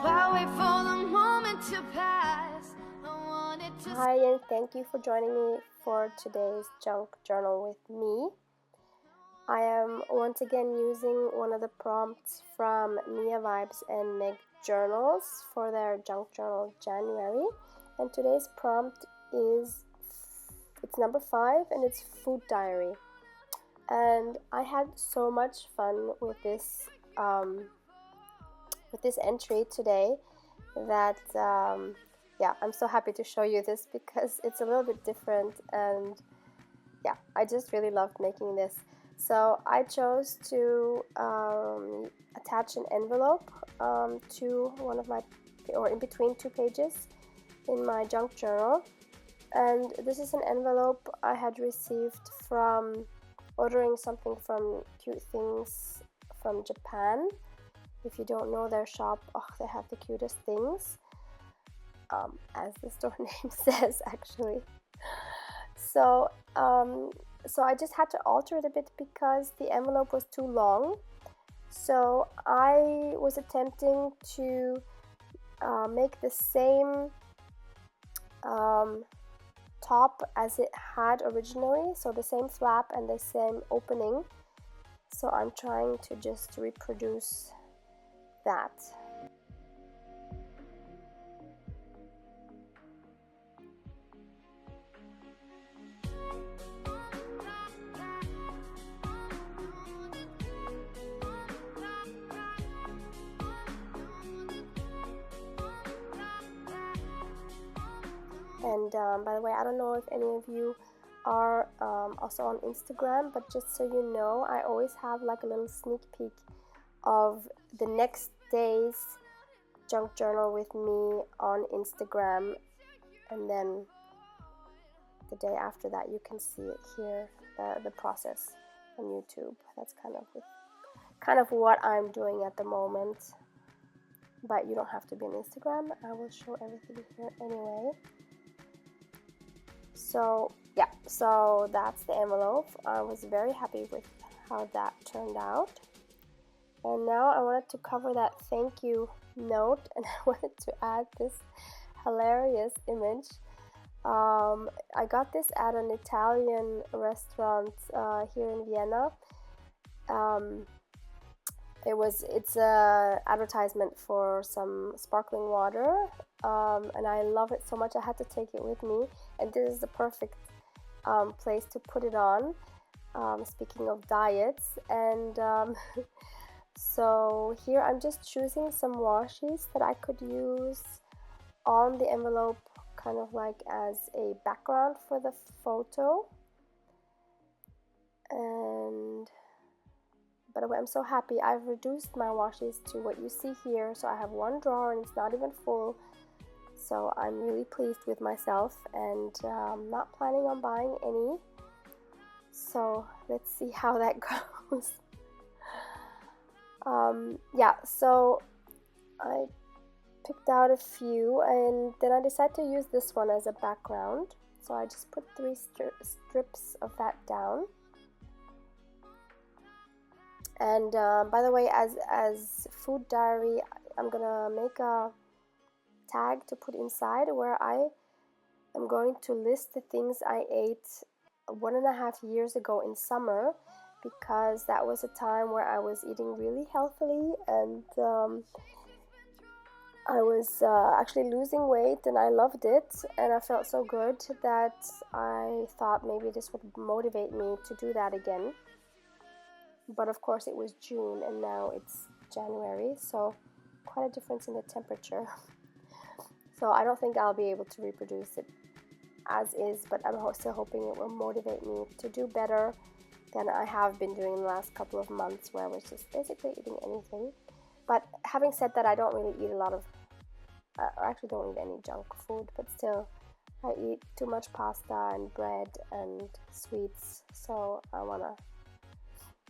Why wait for the moment to pass? I want it to. Hi, and thank you for joining me for today's junk journal with me. I am once again using one of the prompts from Mia Vibes and Meg Journals for their junk journal January, and today's prompt is it's number 5 and it's food diary. And I had so much fun with this entry today that I'm so happy to show you this because it's a little bit different, and yeah, I just really loved making this. So I chose to attach an envelope to one of my, or in between 2 pages in my junk journal, and this is an envelope I had received from ordering something from Cute Things from Japan. If you don't know their shop, they have the cutest things, as the store name says actually. So I just had to alter it a bit because the envelope was too long. So I was attempting to make the same top as it had originally, so the same flap and the same opening. So I'm trying to just reproduce that. And by the way, I don't know if any of you are also on Instagram, but just so you know, I always have like a little sneak peek of the next day's junk journal with me on Instagram, and then the day after that you can see it here, the process on YouTube. That's kind of what I'm doing at the moment, but you don't have to be on Instagram. I will show everything here anyway. So yeah, so that's the envelope. I was very happy with how that turned out. And now I wanted to cover that thank you note, and I wanted to add this hilarious image. I got this at an Italian restaurant here in Vienna. It's a advertisement for some sparkling water, and I love it so much I had to take it with me, and this is the perfect place to put it on, speaking of diets. And so here I'm just choosing some washes that I could use on the envelope, kind of like as a background for the photo. And by the way, I'm so happy I've reduced my washes to what you see here, so I have one drawer and it's not even full. So I'm really pleased with myself, and I'm not planning on buying any. So let's see how that goes. So I picked out a few, and then I decided to use this one as a background. So I just put 3 strips of that down. And by the way, as food diary, I'm gonna make a tag to put inside where I am going to list the things I ate 1.5 years ago in summer, because that was a time where I was eating really healthily, and I was actually losing weight, and I loved it, and I felt so good that I thought maybe this would motivate me to do that again. But of course it was June and now it's January, so quite a difference in the temperature. So I don't think I'll be able to reproduce it as is, but I'm still hoping it will motivate me to do better than I have been doing the last couple of months, where I was just basically eating anything. But having said that, I don't really eat a lot of, I actually don't eat any junk food, but still I eat too much pasta and bread and sweets, so I want to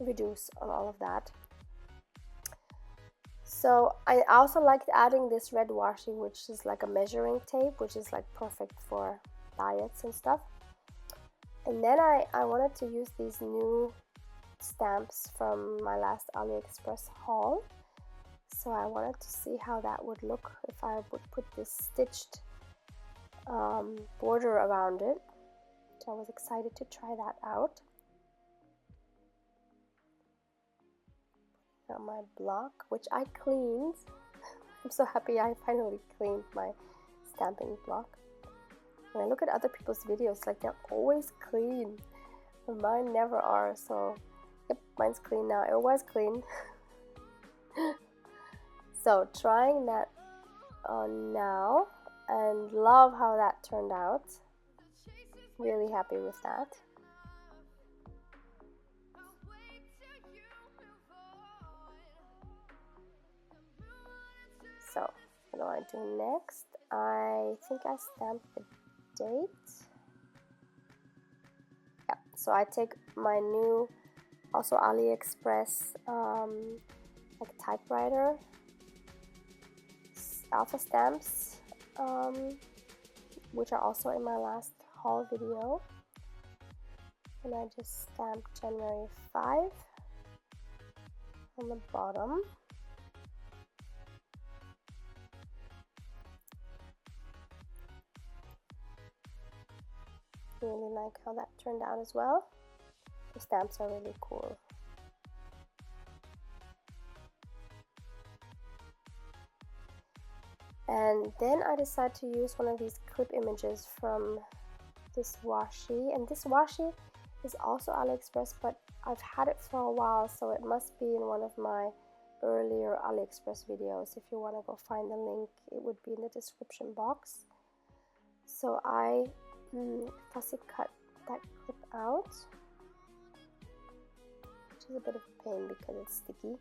reduce on all of that. So I also liked adding this red washi, which is like a measuring tape, which is like perfect for diets and stuff. And then I wanted to use these new stamps from my last AliExpress haul. So I wanted to see how that would look if I would put this stitched border around it. So I was excited to try that out. Now my block, which I cleaned. I'm so happy I finally cleaned my stamping block. When I look at other people's videos, like they're always clean, but mine never are. So yep, mine's clean now. It was clean. So trying that on now, and love how that turned out. Really happy with that. So what do I do next? I think I stamped the date. Yeah, so I take my new, also AliExpress, like typewriter, alpha stamps, which are also in my last haul video. And I just stamped January 5 on the bottom. Really like how that turned out as well. The stamps are really cool. And then I decided to use one of these clip images from this washi, and this washi is also AliExpress, but I've had it for a while, so it must be in one of my earlier AliExpress videos. If you want to go find the link, it would be in the description box. So I fussy cut that clip out, which is a bit of a pain because it's sticky.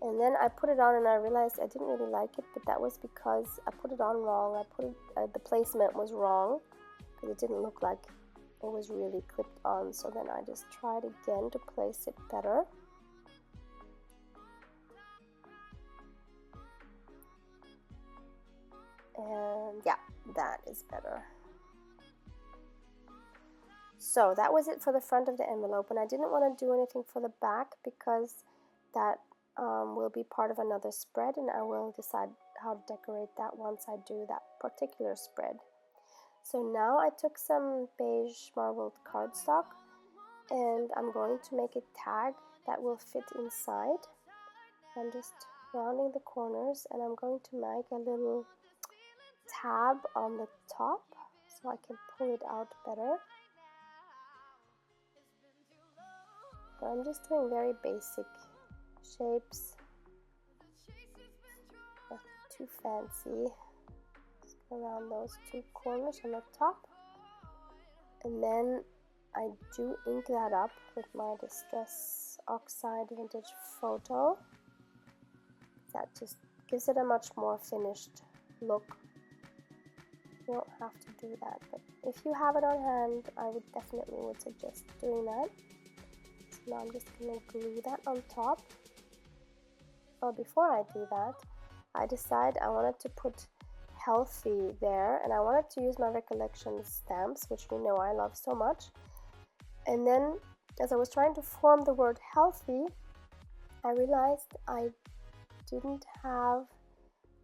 And then I put it on and I realized I didn't really like it, but that was because I put it on wrong. I put it, the placement was wrong because it didn't look like it was really clipped on. So then I just tried again to place it better. And yeah, that is better. So that was it for the front of the envelope, and I didn't want to do anything for the back because that will be part of another spread, and I will decide how to decorate that once I do that particular spread. So now I took some beige marbled cardstock and I'm going to make a tag that will fit inside. I'm just rounding the corners and I'm going to make a little tab on the top so I can pull it out better. I'm just doing very basic shapes, nothing too fancy. Just go around those two corners on the top, and then I do ink that up with my Distress Oxide Vintage Photo. That just gives it a much more finished look. You don't have to do that, but if you have it on hand, I would definitely suggest doing that. So now I'm just going to glue that on top. Oh, before I do that, I decided I wanted to put healthy there, and I wanted to use my recollection stamps, which you know I love so much. And then as I was trying to form the word healthy, I realized I didn't have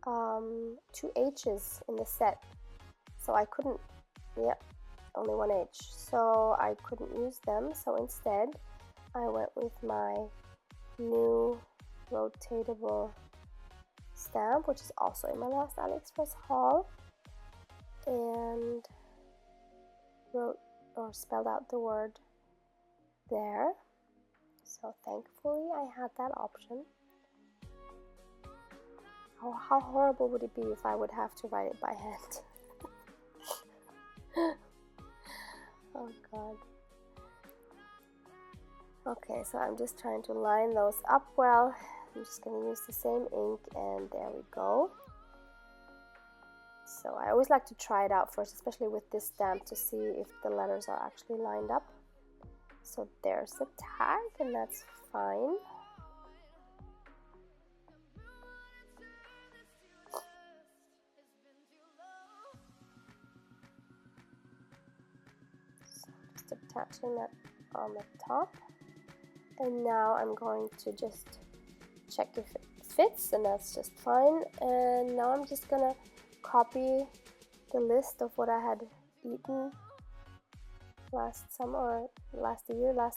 2 H's in the set, so I couldn't, yeah, only 1 H, so I couldn't use them. So instead I went with my new rotatable stamp, which is also in my last AliExpress haul, and wrote or spelled out the word there. So thankfully I had that option. How horrible would it be if I would have to write it by hand? Oh god. Okay, so I'm just trying to line those up well. I'm just going to use the same ink, and there we go. So I always like to try it out first, especially with this stamp, to see if the letters are actually lined up. So there's the tag, and that's fine. So just attaching that on the top. And now I'm going to just check if it fits, and that's just fine. And now I'm just gonna copy the list of what I had eaten last summer, last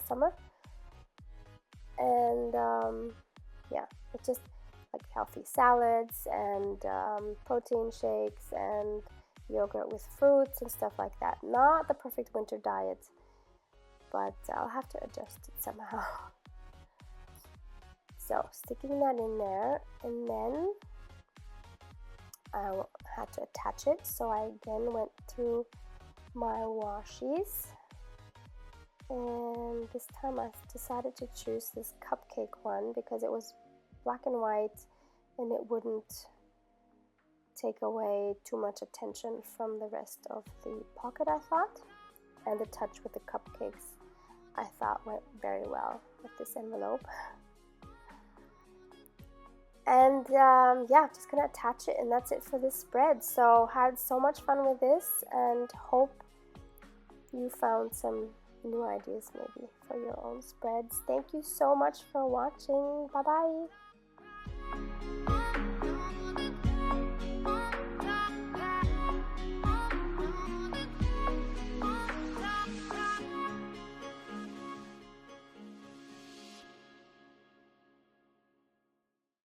summer. And yeah, it's just like healthy salads and protein shakes and yogurt with fruits and stuff like that. Not the perfect winter diet, but I'll have to adjust it somehow. So sticking that in there, and then I had to attach it, so I again went through my washies, and this time I decided to choose this cupcake one because it was black and white and it wouldn't take away too much attention from the rest of the pocket, I thought. And the touch with the cupcakes I thought went very well with this envelope. And yeah, just gonna attach it, and that's it for this spread. So had so much fun with this, and hope you found some new ideas maybe for your own spreads. Thank you so much for watching. Bye bye.